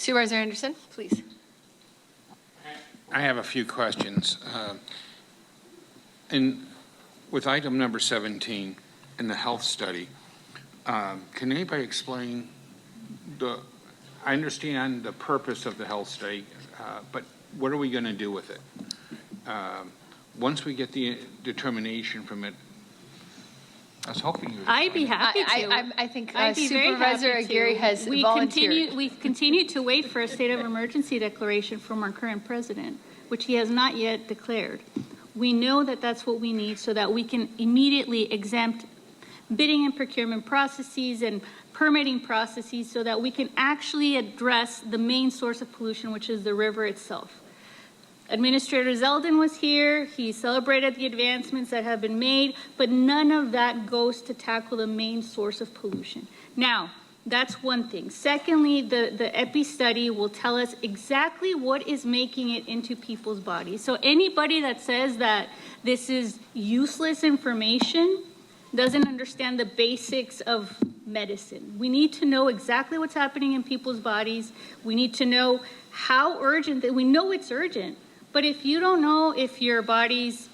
Supervisor Anderson, please. I have a few questions. With item number 17 in the health study, can anybody explain I understand the purpose of the health study, but what are we going to do with it? Once we get the determination from it, I was hoping you would. I'd be happy to. I think I'd be Supervisor Aguirre has volunteered. We continue to wait for a state of emergency declaration from our current president, which he has not yet declared. We know that that's what we need so that we can immediately exempt bidding and procurement processes and permitting processes so that we can actually address the main source of pollution, which is the river itself. Administrator Zeldin was here. He celebrated the advancements that have been made, but none of that goes to tackle the main source of pollution. Now, that's one thing. Secondly, the EPI study will tell us exactly what is making it into people's bodies. So anybody that says that this is useless information doesn't understand the basics of medicine. We need to know exactly what's happening in people's bodies. We need to know how urgent, we know it's urgent, but if you don't know if your body's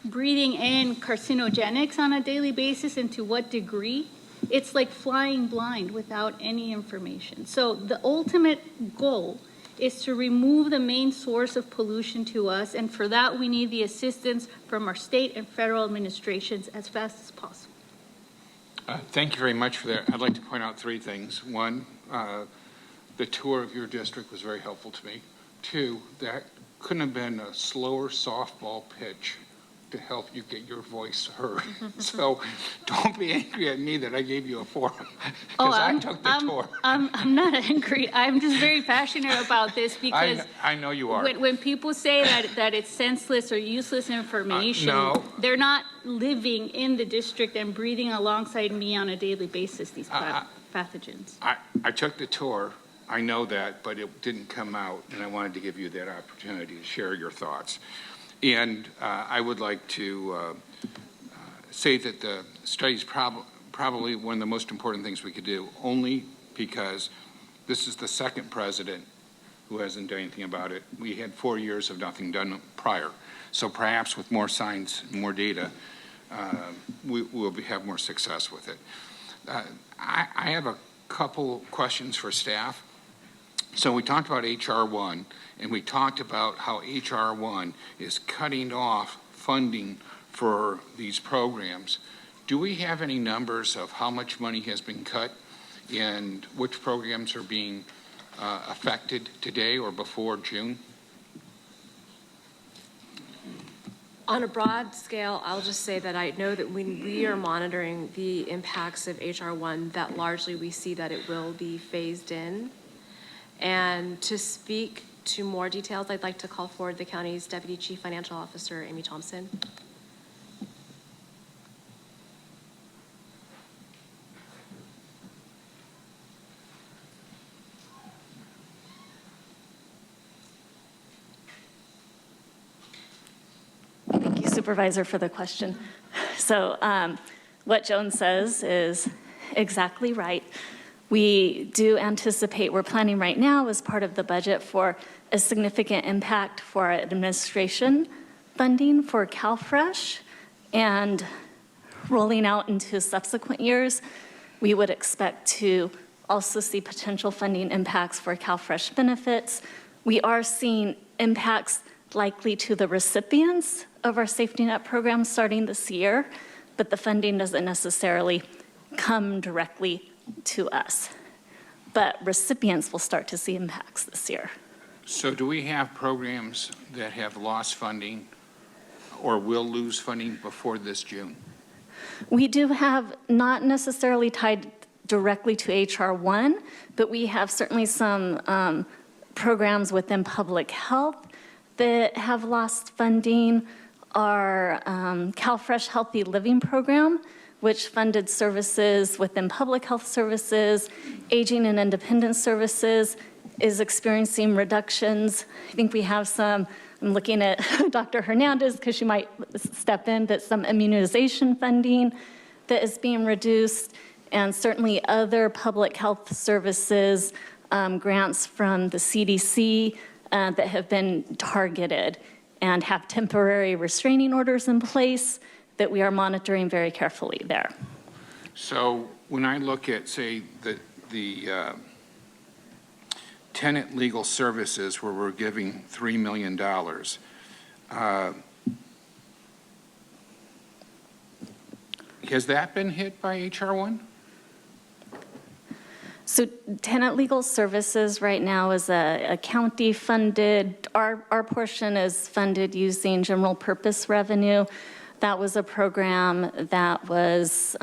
breathing in carcinogenics on a daily basis and to what degree, it's like flying blind without any information. So the ultimate goal is to remove the main source of pollution to us, and for that we need the assistance from our state and federal administrations as fast as possible. Thank you very much for that. I'd like to point out three things. One, the tour of your district was very helpful to me. Two, that couldn't have been a slower softball pitch to help you get your voice heard. So don't be angry at me that I gave you a forum, because I took the tour. I'm not angry. I'm just very passionate about this because I know you are. When people say that it's senseless or useless information, no. They're not living in the district and breathing alongside me on a daily basis, these pathogens. I took the tour. I know that, but it didn't come out, and I wanted to give you that opportunity to share your thoughts. And I would like to say that the study is probably one of the most important things we could do, only because this is the second president who hasn't done anything about it. We had 4 years of nothing done prior. So perhaps with more science, more data, we'll have more success with it. I have a couple questions for staff. So we talked about HR1, and we talked about how HR1 is cutting off funding for these programs. Do we have any numbers of how much money has been cut and which programs are being affected today or before June? On a broad scale, I'll just say that I know that when we are monitoring the impacts of HR1, that largely we see that it will be phased in. And to speak to more details, I'd like to call forward the county's Deputy Chief Financial Officer, Amy Thompson. Thank you, Supervisor, for the question. So what Joan says is exactly right. We do anticipate, we're planning right now as part of the budget for a significant impact for our administration funding for CalFresh, and rolling out into subsequent years, we would expect to also see potential funding impacts for CalFresh benefits. We are seeing impacts likely to the recipients of our safety net program starting this year, but the funding doesn't necessarily come directly to us. But recipients will start to see impacts this year. So do we have programs that have lost funding or will lose funding before this June? We do have, not necessarily tied directly to HR1, but we have certainly some programs within public health that have lost funding. Our CalFresh Healthy Living program, which funded services within public health services, aging and independence services, is experiencing reductions. I think we have some, I'm looking at Dr. Hernandez because she might step in, but some immunization funding that is being reduced, and certainly other public health services grants from the CDC that have been targeted and have temporary restraining orders in place that we are monitoring very carefully there. So when I look at, say, the tenant legal services where we're giving $3 million, has that been hit by HR 1? So tenant legal services right now is a county-funded, our portion is funded using general purpose revenue. That was a program that was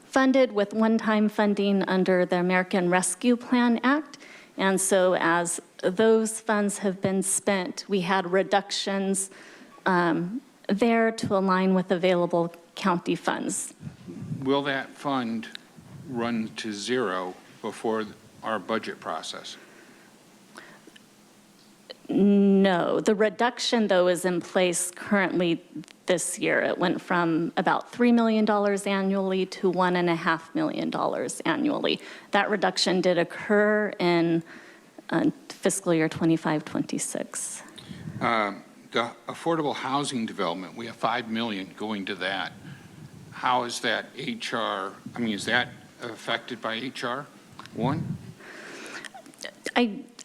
funded with one-time funding under the American Rescue Plan Act. And so as those funds have been spent, we had reductions there to align with available county funds. Will that fund run to zero before our budget process? No, the reduction though is in place currently this year. It went from about $3 million annually to $1.5 million annually. That reduction did occur in fiscal year 25-26. The affordable housing development, we have $5 million going to that. How is that HR, I mean, is that affected by HR 1?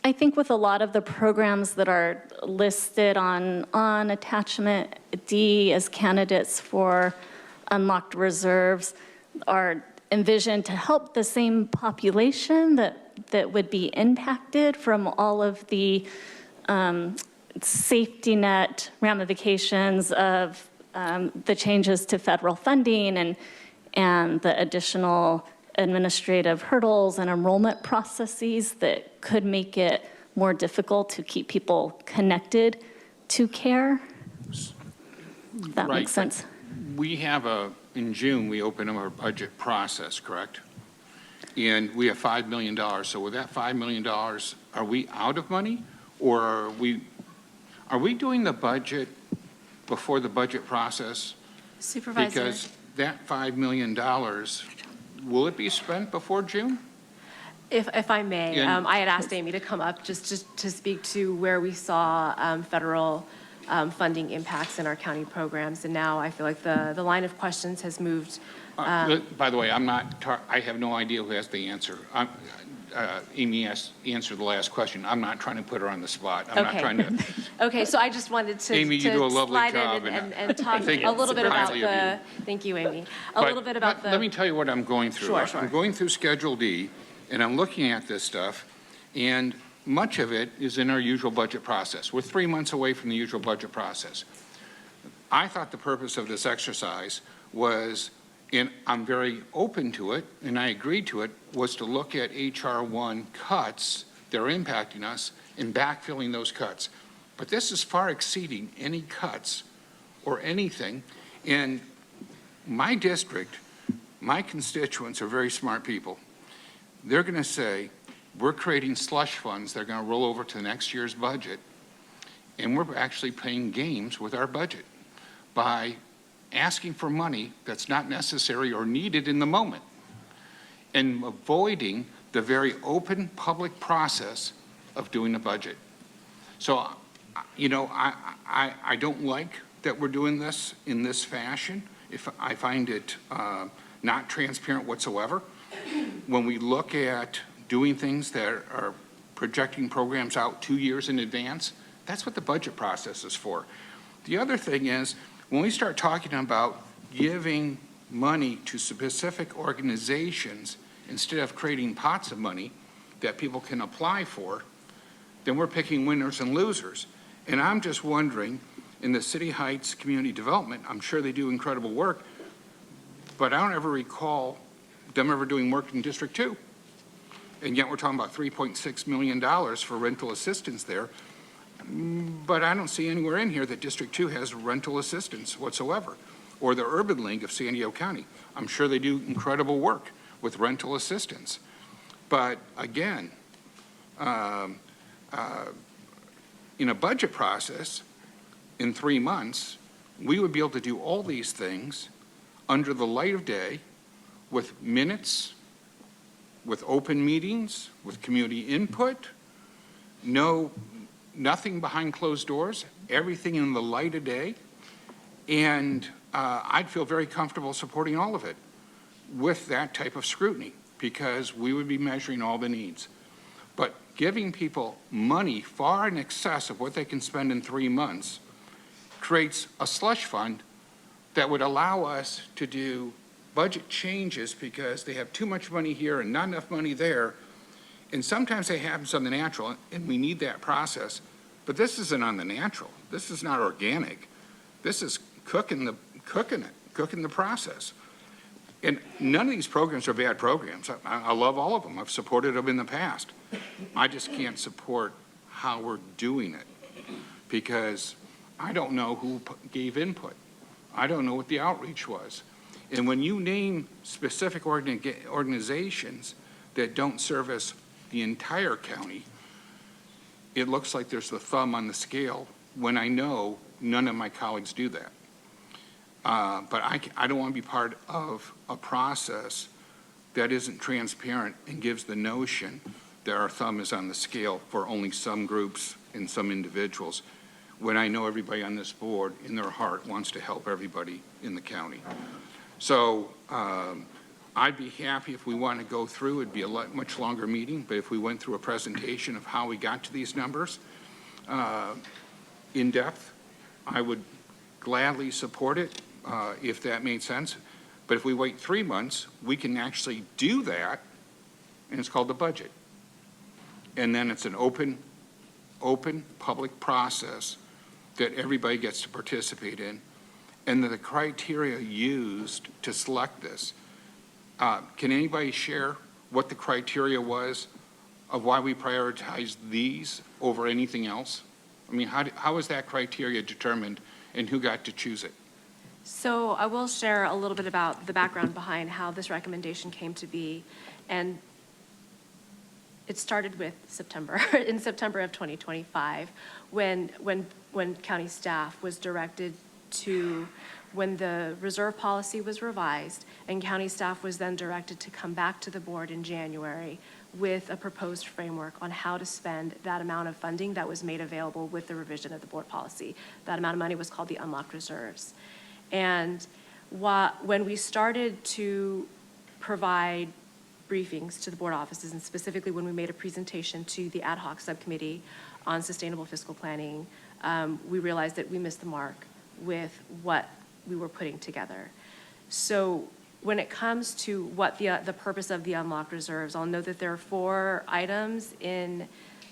I think with a lot of the programs that are listed on attachment D as candidates for unlocked reserves are envisioned to help the same population that would be impacted from all of the safety net ramifications of the changes to federal funding and the additional administrative hurdles and enrollment processes that could make it more difficult to keep people connected to care. That Right, makes sense. We have in June, we open up our budget process, correct? And we have $5 million. So with that $5 million, are we out of money? Or are we doing the budget before the budget process? Supervisor. Because that $5 million, will it be spent before June? If I may, Yeah. I had asked Amy to come up just to speak to where we saw federal funding impacts in our county programs, and now I feel like the line of questions has moved. By the way, I have no idea who has the answer. Amy answered the last question. I'm not trying to put her on the spot. I'm not Okay. trying to. Okay, so I just wanted to Amy, you do a lovely slide job, in and and I talk think a little bit about highly of the. Thank you, Amy. A little bit about Let me tell you what I'm going through. Sure, sure. I'm going through Schedule D, and I'm looking at this stuff, and much of it is in our usual budget process. We're 3 months away from the usual budget process. I thought the purpose of this exercise was, and I'm very open to it, and I agreed to it, was to look at HR 1 cuts that are impacting us and backfilling those cuts. But this is far exceeding any cuts or anything. And my district, my constituents are very smart people. They're going to say, we're creating slush funds that are going to roll over to next year's budget, and we're actually playing games with our budget by asking for money that's not necessary or needed in the moment, and avoiding the very open public process of doing a budget. So, you know, I don't like that we're doing this in this fashion. I find it not transparent whatsoever. When we look at doing things that are projecting programs out 2 years in advance, that's what the budget process is for. The other thing is, when we start talking about giving money to specific organizations instead of creating pots of money that people can apply for, then we're picking winners and losers. And I'm just wondering, in the City Heights Community Development, I'm sure they do incredible work, but I don't ever recall them ever doing work in District 2. And yet we're talking about $3.6 million for rental assistance there. But I don't see anywhere in here that District 2 has rental assistance whatsoever, or the Urban League of San Diego County. I'm sure they do incredible work with rental assistance. But again, in a budget process, in 3 months, we would be able to do all these things under the light of day with minutes with open meetings, with community input, nothing behind closed doors, everything in the light of day. And I'd feel very comfortable supporting all of it with that type of scrutiny, because we would be measuring all the needs. But giving people money far in excess of what they can spend in 3 months creates a slush fund that would allow us to do budget changes because they have too much money here and not enough money there. And sometimes that happens on the natural, and we need that process. But this isn't on the natural. This is not organic. This is cooking the process. And none of these programs are bad programs. I love all of them. I've supported them in the past. I just can't support how we're doing it because I don't know who gave input. I don't know what the outreach was. And when you name specific organizations that don't service the entire county, it looks like there's the thumb on the scale when I know none of my colleagues do that. But I don't want to be part of a process that isn't transparent and gives the notion that our thumb is on the scale for only some groups and some individuals, when I know everybody on this board in their heart wants to help everybody in the county. So I'd be happy if we want to go through. It'd be a much longer meeting, but if we went through a presentation of how we got to these numbers in depth, I would gladly support it if that made sense. But if we wait 3 months, we can actually do that, and it's called the budget. And then it's an open public process that everybody gets to participate in, and that the criteria used to select this. Can anybody share what the criteria was of why we prioritized these over anything else? I mean, how was that criteria determined, and who got to choose it? So I will share a little bit about the background behind how this recommendation came to be. And it started with September, in September of 2025, when county staff was directed to, when the reserve policy was revised, and county staff was then directed to come back to the board in January with a proposed framework on how to spend that amount of funding that was made available with the revision of the board policy. That amount of money was called the unlocked reserves. And when we started to provide briefings to the board offices, and specifically when we made a presentation to the ad hoc subcommittee on sustainable fiscal planning, we realized that we missed the mark with what we were putting together. So when it comes to what the purpose of the unlocked reserves, I'll note that there are 4 items in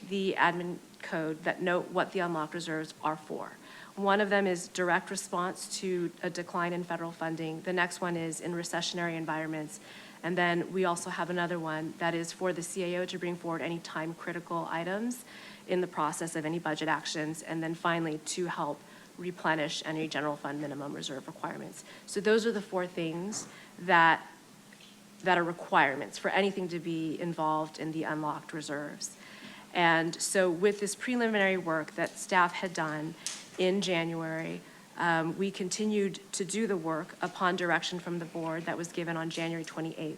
the admin code that note what the unlocked reserves are for. One of them is direct response to a decline in federal funding. The next one is in recessionary environments. And then we also have another one that is for the CAO to bring forward any time-critical items in the process of any budget actions. And then finally, to help replenish any general fund minimum reserve requirements. So those are the 4 things that are requirements for anything to be involved in the unlocked reserves. And so with this preliminary work that staff had done in January, we continued to do the work upon direction from the board that was given on January 28th.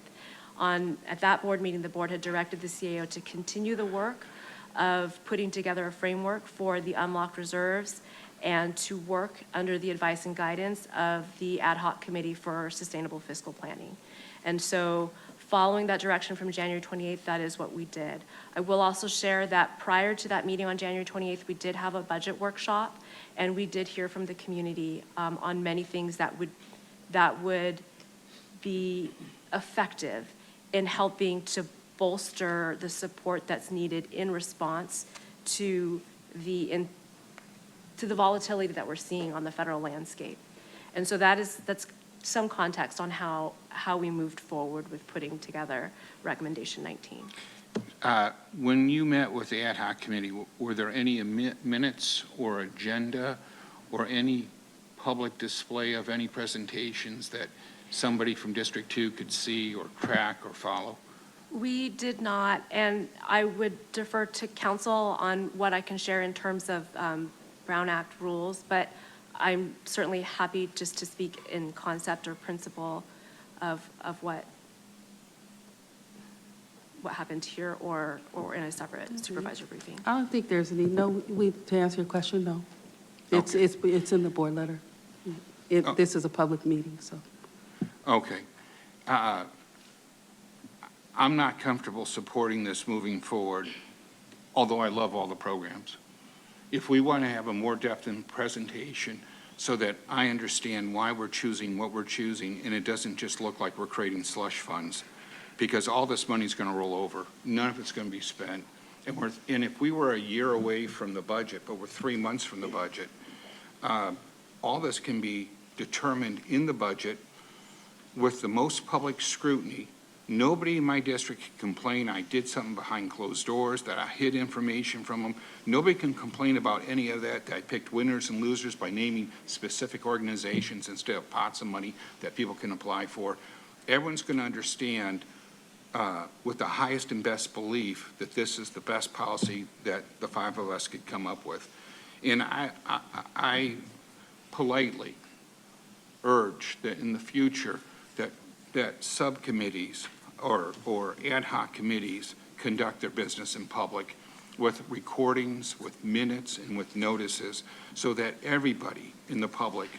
At that board meeting, the board had directed the CAO to continue the work of putting together a framework for the unlocked reserves and to work under the advice and guidance of the ad hoc committee for sustainable fiscal planning. And so following that direction from January 28th, that is what we did. I will also share that prior to that meeting on January 28th, we did have a budget workshop, and we did hear from the community on many things that would be effective in helping to bolster the support that's needed in response to the volatility that we're seeing on the federal landscape. And so that's some context on how we moved forward with putting together Recommendation 19. When you met with the ad hoc committee, were there any minutes or agenda or any public display of any presentations that somebody from District 2 could see or track or follow? We did not, and I would defer to council on what I can share in terms of Brown Act rules, but I'm certainly happy just to speak in concept or principle of what. what happened here or in a separate supervisor briefing. I don't think there's any, to answer your question, no. Okay. It's in the board letter. This is a public meeting, so. Okay. I'm not comfortable supporting this moving forward, although I love all the programs. If we want to have a more depth in presentation so that I understand why we're choosing what we're choosing, and it doesn't just look like we're creating slush funds, because all this money's going to roll over. None of it's going to be spent. And if we were a year away from the budget, but we're 3 months from the budget, all this can be determined in the budget with the most public scrutiny. Nobody in my district can complain I did something behind closed doors, that I hid information from them. Nobody can complain about any of that I picked winners and losers by naming specific organizations instead of pots of money that people can apply for. Everyone's going to understand with the highest and best belief that this is the best policy that the 5 of us could come up with. And I politely urge that in the future that subcommittees or ad hoc committees conduct their business in public with recordings, with minutes, and with notices, so that everybody in the public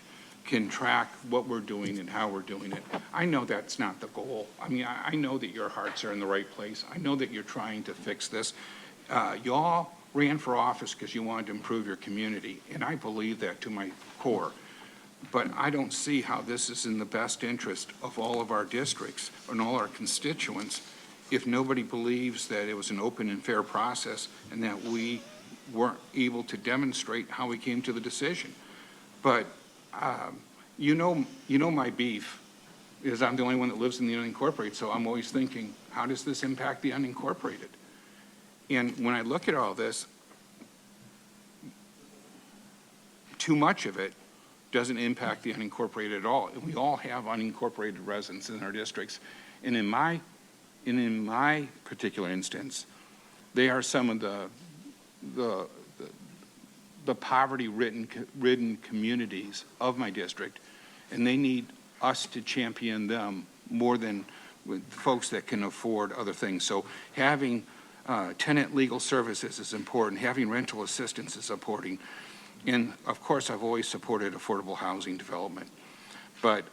can track what we're doing and how we're doing it. I know that's not the goal. I mean, I know that your hearts are in the right place. I know that you're trying to fix this. Y'all ran for office because you wanted to improve your community, and I believe that to my core. But I don't see how this is in the best interest of all of our districts and all our constituents if nobody believes that it was an open and fair process and that we weren't able to demonstrate how we came to the decision. But you know my beef is I'm the only one that lives in the unincorporated, so I'm always thinking, how does this impact the unincorporated? And when I look at all this, too much of it doesn't impact the unincorporated at all. And we all have unincorporated residents in our districts. And in my particular instance, they are some of the poverty-ridden communities of my district, and they need us to champion them more than folks that can afford other things. So having tenant legal services is important. Having rental assistance is important. And of course, I've always supported affordable housing development. But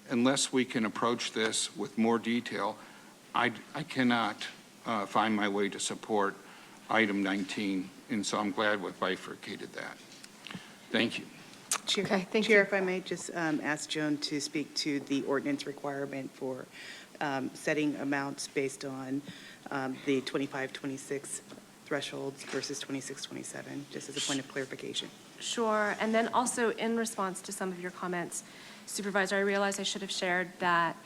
unless we can approach this with more detail, I cannot find my way to support item 19. And so I'm glad we bifurcated that. Thank you. Chair, Okay, thank Chair, you. if I may just ask Joan to speak to the ordinance requirement for setting amounts based on the 25-26 thresholds versus 26-27, just as a point of clarification. Sure, and then also in response to some of your comments, Supervisor, I realize I should have shared that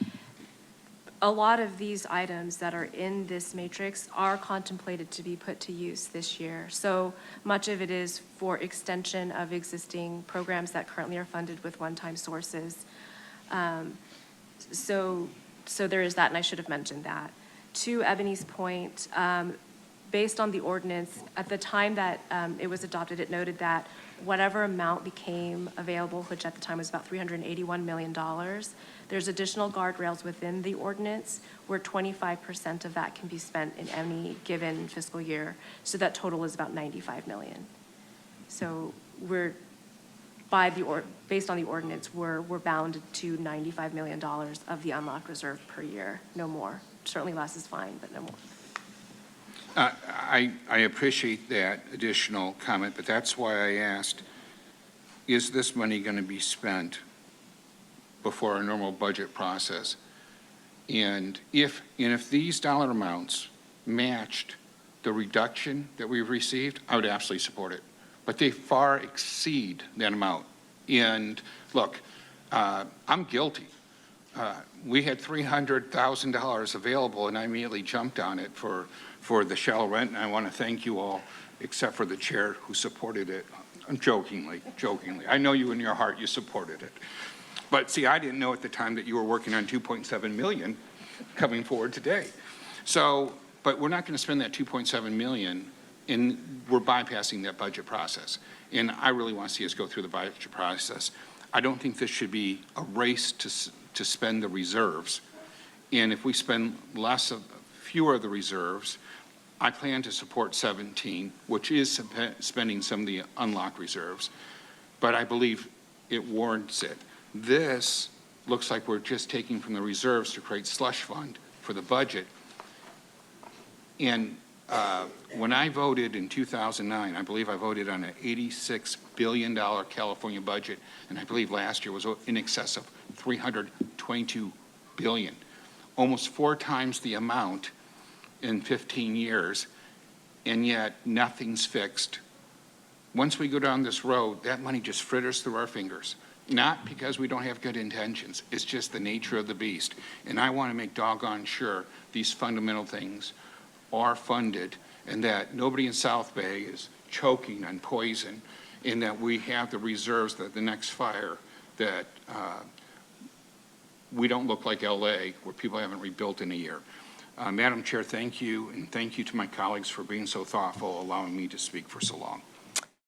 a lot of these items that are in this matrix are contemplated to be put to use this year. So much of it is for extension of existing programs that currently are funded with one-time sources. So there is that, and I should have mentioned that. To Ebony's point, based on the ordinance, at the time that it was adopted, it noted that whatever amount became available, which at the time was about $381 million, there's additional guardrails within the ordinance where 25% of that can be spent in any given fiscal year. So that total is about $95 million. So based on the ordinance, we're bound to $95 million of the unlocked reserve per year, no more. Certainly less is fine, but no more. I appreciate that additional comment, but that's why I asked, is this money going to be spent before our normal budget process? And if these dollar amounts matched the reduction that we've received, I would absolutely support it. But they far exceed that amount. And look, I'm guilty. We had $300,000 available, and I immediately jumped on it for the shallow rent, and I want to thank you all, except for the chair who supported it. Jokingly. I know you in your heart, you supported it. But see, I didn't know at the time that you were working on 2.7 million coming forward today. So, but we're not going to spend that 2.7 million, and we're bypassing that budget process. And I really want to see us go through the budget process. I don't think this should be a race to spend the reserves. And if we spend less of fewer of the reserves. I plan to support 17, which is spending some of the unlocked reserves, but I believe it warrants it. This looks like we're just taking from the reserves to create slush fund for the budget. And when I voted in 2009, I believe I voted on an $86 billion California budget, and I believe last year was in excess of $322 billion, almost 4 times the amount in 15 years, and yet nothing's fixed. Once we go down this road, that money just fritters through our fingers. Not because we don't have good intentions, it's just the nature of the beast. And I want to make doggone sure these fundamental things are funded and that nobody in South Bay is choking on poison, and that we have the reserves that the next fire, that we don't look like LA where people haven't rebuilt in a year. Madam Chair, thank you, and thank you to my colleagues for being so thoughtful, allowing me to speak for so long.